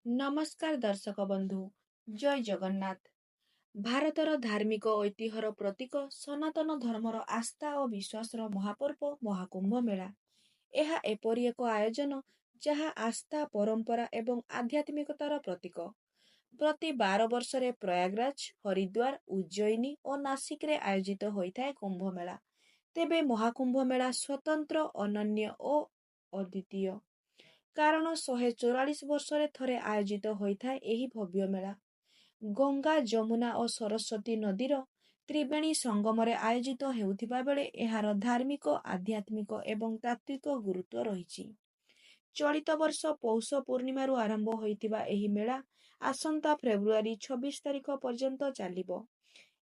नमस्कार दर्शक बंधु जय जगन्नाथ। भारतर धार्मिक ऐतिह्यर प्रतीक सनातन धर्मर आस्था और विश्वासर महापर्व महाकुंभ मेला। यह एपरी एक आयोजन जहाँ आस्था परंपरा एवं आध्यात्मिकतार प्रतीक। प्रति 12 वर्षरे प्रयागराज हरिद्वार उज्जयिनी और नासिक रे आयोजित होता है कुंभ मेला। तेबे महाकुंभ मेला स्वतंत्र अनन्य और अद्वितीय कारण 144 वर्षरे थरे आयोजित होता है यही भव्य मेला। गंगा यमुना और सरस्वती नदीर त्रिवेणी संगमरे आयोजित हेउथिबा बेले एहार धार्मिक आध्यात्मिक एवं तात्विक गुरुत्व रही। चलित वर्ष पौष पूर्णिमारू आरंभ होइतिबा एही मेला आसंता फेब्रुआरी 26 तारिख पर्यंत चलिबो।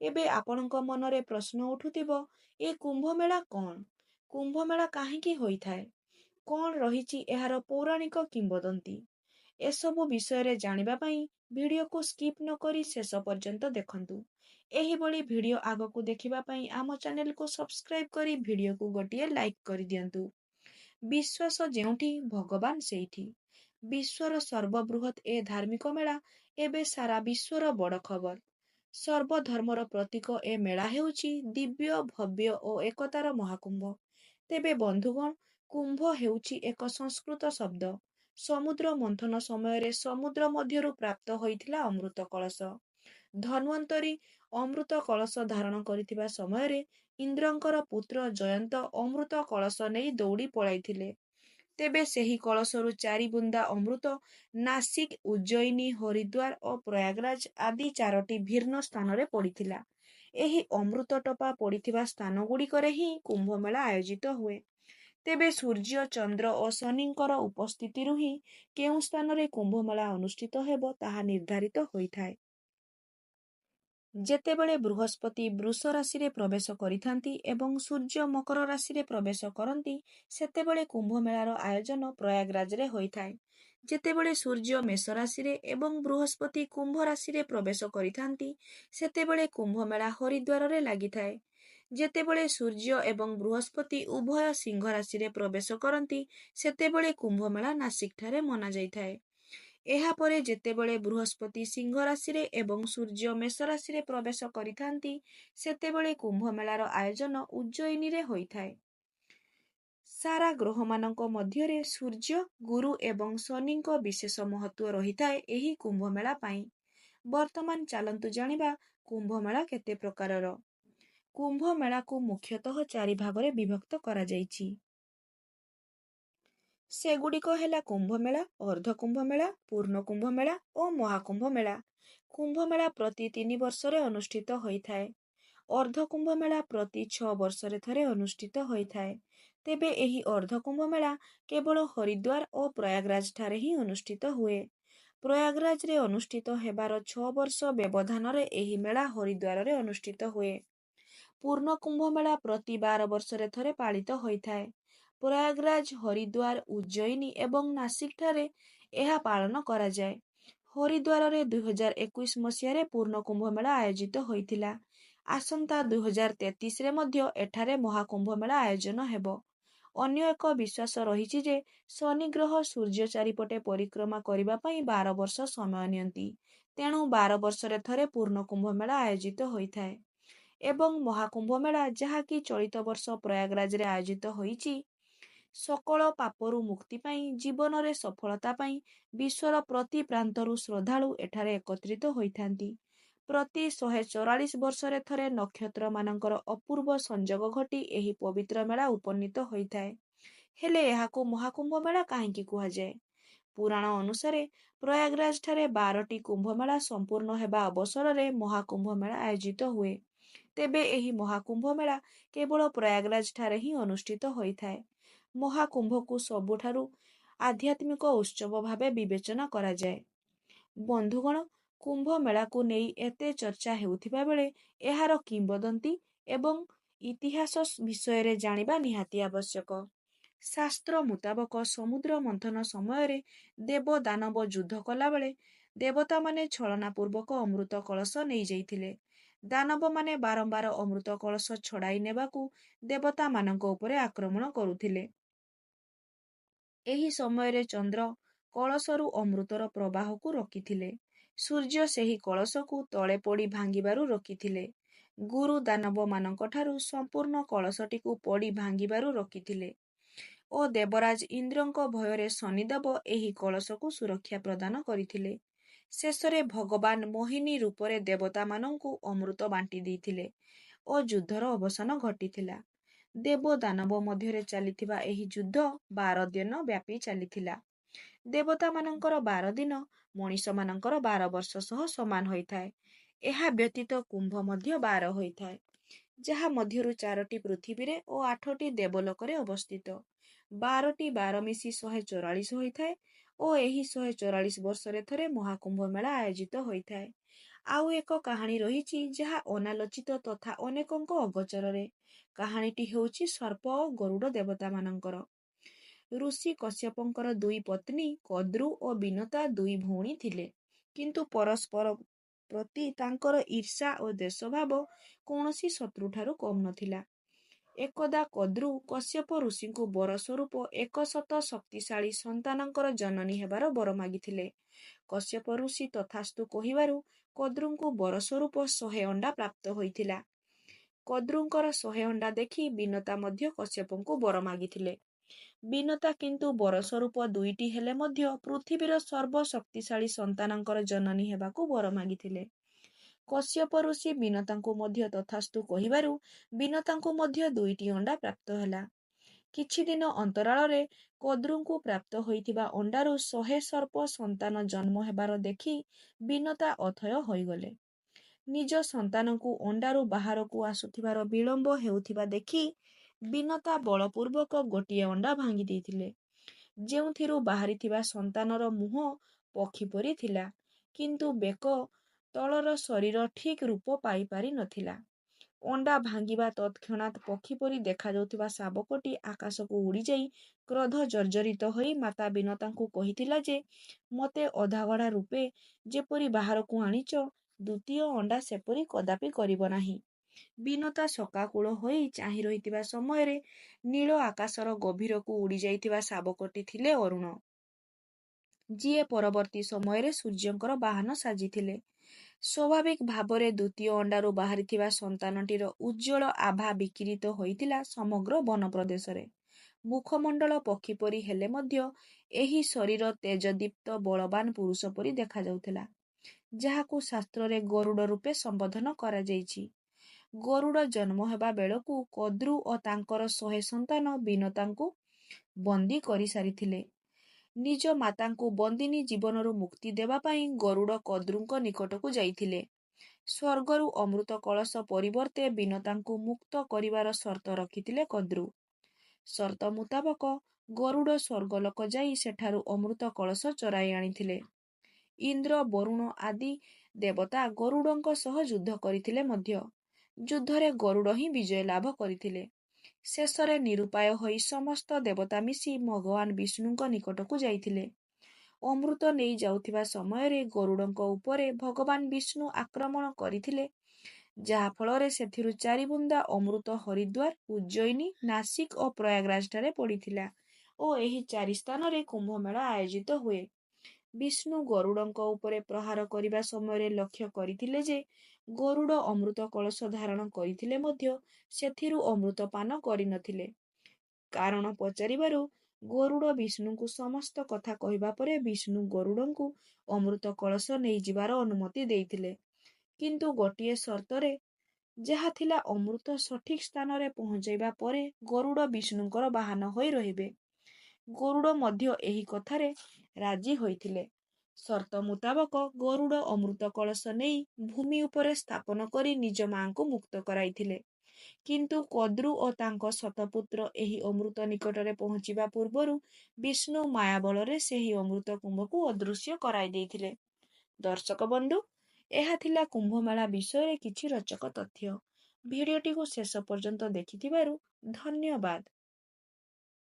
एबे आपणक मनरे प्रश्न उठुथिबो ए कुंभ मेला कौन, कुंभ मेला काहेकि होइथाए, कौन रही एहार पौराणिक किंबदंती। एसबु विषय जानिबा पई वीडियो को स्किप न करी शेष पर्यंत देखंतु। एही बड़ी वीडियो आगकू देखिबा पई आम चैनल को सब्सक्राइब करी वीडियो को गोटिए लाइक करी दियंतु। विश्वास जेउठी भगवान सेठी। विश्वर सर्वबृहत ए धार्मिक मेला एबे सारा विश्वर बड़ खबर। सर्वधर्मर प्रतीक ए मेला हेउची दिव्य भव्य और एकतार महाकुंभ। तेबे बंधुगण कुंभ हेउची एक संस्कृत शब्द। समुद्र मंथन समय समुद्र मध्यरु प्राप्त होइथिला अमृत कलश। धन्वंतरी अमृत कलश धारण करिथिबा समय इंद्रंकर पुत्र जयंत अमृत कलश नहीं दौड़ी पलाइथिले। तेबे सेही कलशरु 4 बुंदा अमृत नासिक उज्जयिनी हरिद्वार और प्रयागराज आदि 4टी भिन्न स्थान रे पड़िथिला। एही अमृत टपा पड़िथिबा स्थान गुड़िकरे ही कुंभ मेला आयोजित हुए। तेबे सूर्य चंद्र और शनिंकर उपस्थिति ही केउ स्थान रे कुंभ मेला अनुष्ठित हेबो ताहा निर्धारित होइथाए। जेतेबेले बृहस्पति वृष राशि रे प्रवेश करिथांती एवं सूर्य मकर राशि रे प्रवेश करंती सेतेबेले कुंभ मेलार आयोजन प्रयागराज रे होइथाए। जेतेबेले सूर्य मेष राशि रे एवं बृहस्पति कुंभ राशि रे प्रवेश करिथांती सेतेबेले कुंभ मेला हरिद्वार रे लागिथाए। जेतेबेले सूर्य एवं बृहस्पति उभय सिंह राशि रे प्रवेश करंती सेतेबेले कुंभ मेला नासिक ठारे मना जाइथाए। एहा परे जेतेबेले बृहस्पति सिंह राशि रे एवं सूर्य मेष राशि रे प्रवेश करिथांती सेतेबेले कुंभ मेलार आयोजन उज्जयिनी रे होइथाए। सारा ग्रह मानक मध्यरे सूर्य गुरु एवं शनिंक विशेष महत्व रहिथाए एही कुंभ मेला पाई। वर्तमान चालंतु जानिबा कुंभ मेला केते प्रकारर। कुंभ मेला को मुख्यतः 4 भागरे विभक्त करा जाइछि। सेगुड़िक हेला कुंभ मेला, अर्ध कुंभ मेला, पूर्ण कुंभ मेला और महाकुंभ मेला। कुंभ मेला प्रति 3 वर्षरे अनुष्ठित होइथाए। अर्ध कुंभ मेला प्रति 6 वर्षरे थरे अनुष्ठित होइथाए। तेबे एही अर्ध कुंभ मेला केवल हरिद्वार और प्रयागराज ठारे ही अनुष्ठित हुए। प्रयागराज रे अनुष्ठित हेबार 6 वर्ष व्यवधान रे एही मेला हरिद्वार रे अनुष्ठित हुए। पूर्ण कुंभ मेला प्रति 12 वर्षरे थरे पालित होइथाए। प्रयागराज हरिद्वार उज्जयिनी एवं नासिक ठारे एहा पालन करा जाए। हरिद्वार रे 2021 मसीह पूर्ण कुंभ मेला आयोजित होइथिला। आसंता 2033 रे मध्य एठारे महाकुंभ मेला आयोजन हेबो। अन्य एक विश्वास रही जे शनि ग्रह सूर्य चारिपटे परिक्रमा करिबा पई 12 वर्ष समय नियंती। तेणु 12 वर्षरे थरे पूर्ण कुंभ मेला आयोजित होइथाए। एवं महाकुंभ मेला जहाँकि चलित वर्ष प्रयागराज रे आयोजित होइछि सकल पापरू मुक्ति पाई जीवन रे सफलता पाई विश्वर प्रति प्रांतरू श्रद्धालु एठारे एकत्रित होइथांती। प्रति 144 वर्षरे थरे नक्षत्र मानकर अपूर्व संजोग घटी एही पवित्र मेला उपनीत होइथाए। हेले एहाको महाकुंभ मेला काहेकि कुहा जाए। पुराण अनुसारे प्रयागराज ठारे 12टी कुंभ मेला संपूर्ण हेबा अवसर महाकुंभ मेला आयोजित हुए। तेबे एही महाकुंभ मेला केवल प्रयागराज ठारे ही अनुष्ठित होइथाए। महाकुंभ को सबुठारु आध्यात्मिक उत्सव भावे विवेचना करा जाए। बंधुगण कुंभ मेला को नहीं एते चर्चा हेउथिबा बेले एहार किंबदंती एवं इतिहास विषय रे जानिबा निहाती आवश्यक। शास्त्र मुताबक समुद्र मंथन समय देव दानव युद्ध कला बेले देवता माने छलना पूर्वक अमृत कलश नहीं जाइथिले। दानव माने बारंबार अमृत कलश छड़ाई नेबाकू देवता मानक उपरे आक्रमण करुथिले। एही समय चंद्र କଳସରୁ ଅମୃତର ପ୍ରବାହକୁ ରୋକିଥିଲେ। ସୂର୍ଯ୍ୟ ସେହି କଳସକୁ ତଳେ ପଡ଼ି ଭାଙ୍ଗିବାରୁ ରୋକିଥିଲେ। ଗୁରୁ ଦାନବମାନଙ୍କଠାରୁ ସମ୍ପୂର୍ଣ୍ଣ କଳସଟିକୁ ପଡ଼ି ଭାଙ୍ଗିବାରୁ ରୋକିଥିଲେ ଓ ଦେବରାଜ ଇନ୍ଦ୍ରଙ୍କ ଭୟରେ ଶନିଦେବ ଏହି କଳସକୁ ସୁରକ୍ଷା ପ୍ରଦାନ କରିଥିଲେ। ଶେଷରେ ଭଗବାନ ମୋହିନୀ ରୂପରେ ଦେବତାମାନଙ୍କୁ ଅମୃତ ବାଣ୍ଟି ଦେଇଥିଲେ ଓ ଯୁଦ୍ଧର ଅବସାନ ଘଟିଥିଲା। ଦେବ ଦାନବ ମଧ୍ୟରେ ଚାଲିଥିବା ଏହି ଯୁଦ୍ଧ 12 ଦିନ ବ୍ୟାପୀ ଚାଲିଥିଲା। ଦେବତାମାନଙ୍କର 12 ଦିନ ମଣିଷମାନଙ୍କର 12 ବର୍ଷ ସହ ସମାନ ହୋଇଥାଏ। ଏହା ବ୍ୟତୀତ କୁମ୍ଭ ମଧ୍ୟ 12 ହୋଇଥାଏ, ଯାହା ମଧ୍ୟରୁ 4ଟି ପୃଥିବୀରେ ଓ 8ଟି ଦେବଲୋକରେ ଅବସ୍ଥିତ। 12ଟି 12 ମିଶି 144 ହୋଇଥାଏ ଓ ଏହି 144 ବର୍ଷରେ ଥରେ ମହାକୁମ୍ଭ ମେଳା ଆୟୋଜିତ ହୋଇଥାଏ। ଆଉ ଏକ କାହାଣୀ ରହିଛି ଯାହା ଅନାଲୋଚିତ ତଥା ଅନେକଙ୍କ ଅଗୋଚରରେ। କାହାଣୀଟି ହେଉଛି ସର୍ପ ଓ ଗରୁଡ଼ ଦେବତାମାନଙ୍କର। ଋଷି କଶ୍ୟପଙ୍କର 2 ପତ୍ନୀ କଦ୍ରୁ ଓ ବିନତା 2 ଭଉଣୀ ଥିଲେ, କିନ୍ତୁ ପରସ୍ପର ପ୍ରତି ତାଙ୍କର ଈର୍ଷା ଓ ଦ୍ୱେଷଭାବ କୌଣସି ଶତ୍ରୁଠାରୁ କମ୍ ନଥିଲା। ଏକଦା କଦ୍ରୁ କଶ୍ୟପ ଋଷିଙ୍କୁ ବର ସ୍ୱରୂପ 100 ଶକ୍ତିଶାଳୀ ସନ୍ତାନଙ୍କର ଜନନୀ ହେବାର ବର ମାଗିଥିଲେ। କଶ୍ୟପ ଋଷି ତଥାସ୍ତୁ କହିବାରୁ କଦ୍ରୁଙ୍କୁ ବର ସ୍ୱରୂପ 100 ଅଣ୍ଡା ପ୍ରାପ୍ତ ହୋଇଥିଲା। କଦ୍ରୁଙ୍କର 100 ଅଣ୍ଡା ଦେଖି ବିନତା ମଧ୍ୟ କଶ୍ୟପଙ୍କୁ ବର ମାଗିଥିଲେ। ବିନତା କିନ୍ତୁ ବର ସ୍ୱରୂପ 2ଟି ହେଲେ ମଧ୍ୟ ପୃଥିବୀର ସର୍ବଶକ୍ତିଶାଳୀ ସନ୍ତାନଙ୍କର ଜନନୀ ହେବାକୁ ବର ମାଗିଥିଲେ। କଶ୍ୟପ ଋଷି ବିନତାଙ୍କୁ ମଧ୍ୟ ତଥାସ୍ତୁ କହିବାରୁ ବିନତାଙ୍କୁ ମଧ୍ୟ 2ଟି ଅଣ୍ଡା ପ୍ରାପ୍ତ ହେଲା। କିଛି ଦିନ ଅନ୍ତରାଳରେ କଦ୍ରୁଙ୍କୁ ପ୍ରାପ୍ତ ହୋଇଥିବା ଅଣ୍ଡାରୁ 100 ସର୍ପ ସନ୍ତାନ ଜନ୍ମ ହେବାର ଦେଖି ବିନତା ଅଥୟ ହୋଇଗଲେ। ନିଜ ସନ୍ତାନଙ୍କୁ ଅଣ୍ଡାରୁ ବାହାରକୁ ଆସୁଥିବାର ବିଳମ୍ବ ହେଉଥିବା ଦେଖି ବିନତା ବଳପୂର୍ବକ ଗୋଟିଏ ଅଣ୍ଡା ଭାଙ୍ଗି ଦେଇଥିଲେ, ଯେଉଁଥିରୁ ବାହାରିଥିବା ସନ୍ତାନର ମୁହଁ ପକ୍ଷୀ ପରି ଥିଲା, କିନ୍ତୁ ବେକ ତଳର ଶରୀର ଠିକ୍ ରୂପ ପାଇପାରି ନଥିଲା। ଅଣ୍ଡା ଭାଙ୍ଗିବା ତତ୍କ୍ଷଣାତ୍ ପକ୍ଷୀ ପରି ଦେଖାଯାଉଥିବା ଶାବକଟି ଆକାଶକୁ ଉଡ଼ିଯାଇ କ୍ରୋଧ ଜର୍ଜରିତ ହୋଇ ମାତା ବିନତାଙ୍କୁ କହିଥିଲା ଯେ, ମୋତେ ଅଧାଗଢ଼ା ରୂପେ ଯେପରି ବାହାରକୁ ଆଣିଛ, ଦ୍ୱିତୀୟ ଅଣ୍ଡା ସେପରି କଦାପି କରିବ ନାହିଁ। ବିନତା ଶୋକାକୁଳ ହୋଇ ଚାହିଁ ରହିଥିବା ସମୟରେ ନୀଳ ଆକାଶର ଗଭୀରକୁ ଉଡ଼ିଯାଇଥିବା ଶାବକଟି ଥିଲେ ଅରୁଣ, ଯିଏ ପରବର୍ତ୍ତୀ ସମୟରେ ସୂର୍ଯ୍ୟଙ୍କର ବାହନ ସାଜିଥିଲେ। ସ୍ୱାଭାବିକ ଭାବରେ ଦ୍ୱିତୀୟ ଅଣ୍ଡାରୁ ବାହାରିଥିବା ସନ୍ତାନଟିର ଉଜ୍ଜ୍ୱଳ ଆଭା ବିକିରିତ ହୋଇଥିଲା ସମଗ୍ର ବନ ପ୍ରଦେଶରେ। ମୁଖମଣ୍ଡଳ ପକ୍ଷୀ ପରି ହେଲେ ମଧ୍ୟ ଏହି ଶରୀର ତେଜଦୀପ୍ତ ବଳବାନ ପୁରୁଷ ପରି ଦେଖାଯାଉଥିଲା, ଯାହାକୁ ଶାସ୍ତ୍ରରେ ଗରୁଡ଼ ରୂପେ ସମ୍ବୋଧନ କରାଯାଇଛି। ଗରୁଡ଼ ଜନ୍ମ ହେବା ବେଳକୁ କଦ୍ରୁ ଓ ତାଙ୍କର 100 ସନ୍ତାନ ବିନତାଙ୍କୁ ବନ୍ଦୀ କରିସାରିଥିଲେ। ନିଜ ମାତାଙ୍କୁ ବନ୍ଦିନୀ ଜୀବନରୁ ମୁକ୍ତି ଦେବା ପାଇଁ ଗରୁଡ଼ କଦ୍ରୁଙ୍କ ନିକଟକୁ ଯାଇଥିଲେ। ସ୍ୱର୍ଗରୁ ଅମୃତ କଳସ ପରିବର୍ତ୍ତେ ବିନତାଙ୍କୁ ମୁକ୍ତ କରିବାର ସର୍ତ୍ତ ରଖିଥିଲେ କଦ୍ରୁ। ସର୍ତ୍ତ ମୁତାବକ ଗରୁଡ଼ ସ୍ୱର୍ଗଲୋକ ଯାଇ ସେଠାରୁ ଅମୃତ କଳସ ଚୋରାଇ ଆଣିଥିଲେ। ଇନ୍ଦ୍ର, ବରୁଣ ଆଦି ଦେବତା ଗରୁଡ଼ଙ୍କ ସହ ଯୁଦ୍ଧ କରିଥିଲେ ମଧ୍ୟ ଯୁଦ୍ଧରେ ଗରୁଡ଼ ହିଁ ବିଜୟ ଲାଭ କରିଥିଲେ। ଶେଷରେ ନିରୁପାୟ ହୋଇ ସମସ୍ତ ଦେବତା ମିଶି ଭଗବାନ ବିଷ୍ଣୁଙ୍କ ନିକଟକୁ ଯାଇଥିଲେ। ଅମୃତ ନେଇ ଯାଉଥିବା ସମୟରେ ଗରୁଡ଼ଙ୍କ ଉପରେ ଭଗବାନ ବିଷ୍ଣୁ ଆକ୍ରମଣ କରିଥିଲେ, ଯାହାଫଳରେ ସେଥିରୁ 4 ବୁନ୍ଦା ଅମୃତ ହରିଦ୍ୱାର, ଉଜ୍ଜୟିନୀ, ନାସିକ ଓ ପ୍ରୟାଗରାଜଠାରେ ପଡ଼ିଥିଲା ଓ ଏହି 4 ସ୍ଥାନରେ କୁମ୍ଭମେଳା ଆୟୋଜିତ ହୁଏ। ବିଷ୍ଣୁ ଗରୁଡ଼ଙ୍କ ଉପରେ ପ୍ରହାର କରିବା ସମୟରେ ଲକ୍ଷ୍ୟ କରିଥିଲେ ଯେ, ଗରୁଡ଼ ଅମୃତ କଳସ ଧାରଣ କରିଥିଲେ ମଧ୍ୟ ସେଥିରୁ ଅମୃତ ପାନ କରିନଥିଲେ। କାରଣ ପଚାରିବାରୁ ଗରୁଡ଼ ବିଷ୍ଣୁଙ୍କୁ ସମସ୍ତ କଥା କହିବା ପରେ ବିଷ୍ଣୁ ଗରୁଡ଼ଙ୍କୁ ଅମୃତ କଳସ ନେଇଯିବାର ଅନୁମତି ଦେଇଥିଲେ, କିନ୍ତୁ ଗୋଟିଏ ସର୍ତ୍ତରେ, ଯାହା ଥିଲା ଅମୃତ ସଠିକ୍ ସ୍ଥାନରେ ପହଞ୍ଚାଇବା ପରେ ଗରୁଡ଼ ବିଷ୍ଣୁଙ୍କର ବାହନ ହୋଇ ରହିବେ। ଗରୁଡ଼ ମଧ୍ୟ ଏହି କଥାରେ ରାଜି ହୋଇଥିଲେ। ସର୍ତ୍ତ ମୁତାବକ ଗରୁଡ଼ ଅମୃତ କଳସ ନେଇ ଭୂମି ଉପରେ ସ୍ଥାପନ କରି ନିଜ ମାଙ୍କୁ ମୁକ୍ତ କରାଇଥିଲେ, କିନ୍ତୁ କଦ୍ରୁ ଓ ତାଙ୍କ ଶତପୁତ୍ର ଏହି ଅମୃତ ନିକଟରେ ପହଞ୍ଚିବା ପୂର୍ବରୁ ବିଷ୍ଣୁ ମାୟାବଳରେ ସେହି ଅମୃତ କୁମ୍ଭକୁ ଅଦୃଶ୍ୟ କରାଇ ଦେଇଥିଲେ। ଦର୍ଶକ ବନ୍ଧୁ, ଏହା ଥିଲା କୁମ୍ଭମେଳା ବିଷୟରେ କିଛି ରୋଚକ ତଥ୍ୟ। ଭିଡ଼ିଓଟିକୁ ଶେଷ ପର୍ଯ୍ୟନ୍ତ ଦେଖିଥିବାରୁ ଧନ୍ୟବାଦ।